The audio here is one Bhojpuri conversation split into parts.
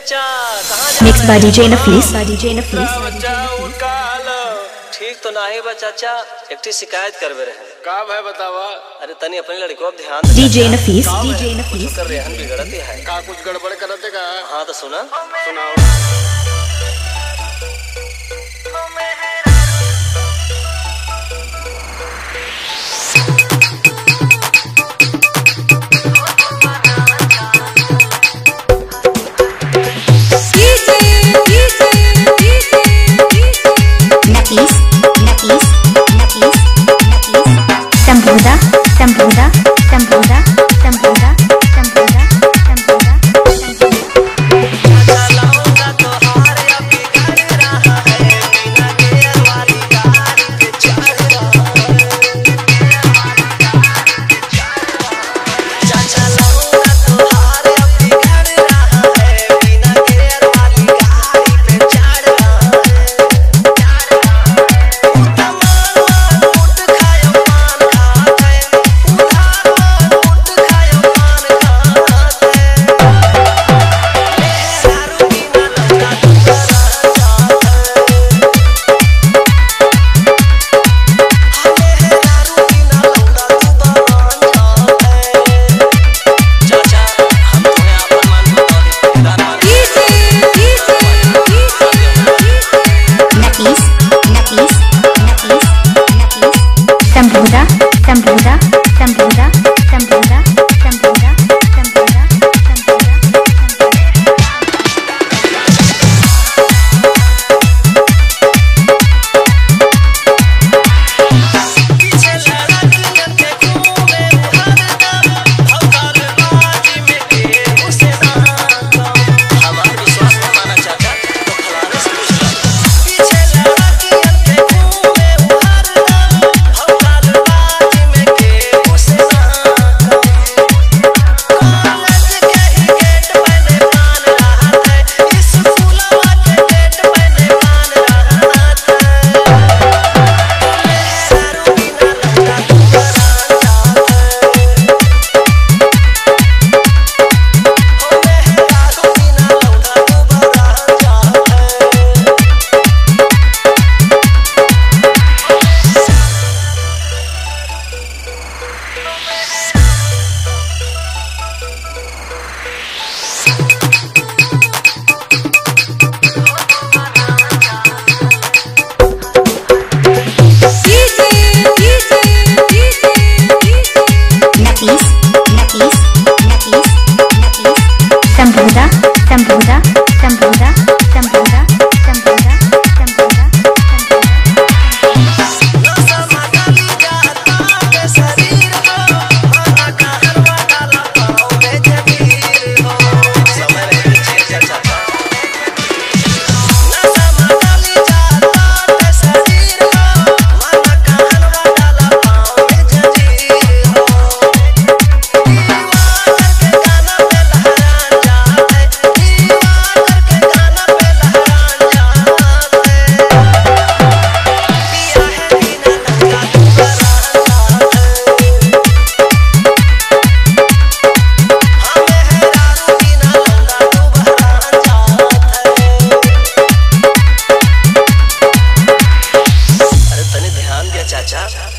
चाचा कहाँ जा Mixed by DJ Nafis. ठीक तो नहीं बा चाचा, एक शिकायत करवे रहे। का भाई बतावा। अरे तनी अपनी लड़की को ध्यान दे। DJ Nafis. DJ Nafis. कर रेहन बिगड़ती है। का कुछ गड़बड़ करते का? हाँ तो सुना। सुनाओ।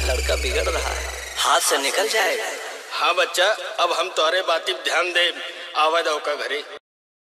लड़का बिगड़ रहा है, हाथ से निकल जाएगा। हाँ बच्चा, अब हम तोहरे बाती ध्यान दे। आवा दो का घरे।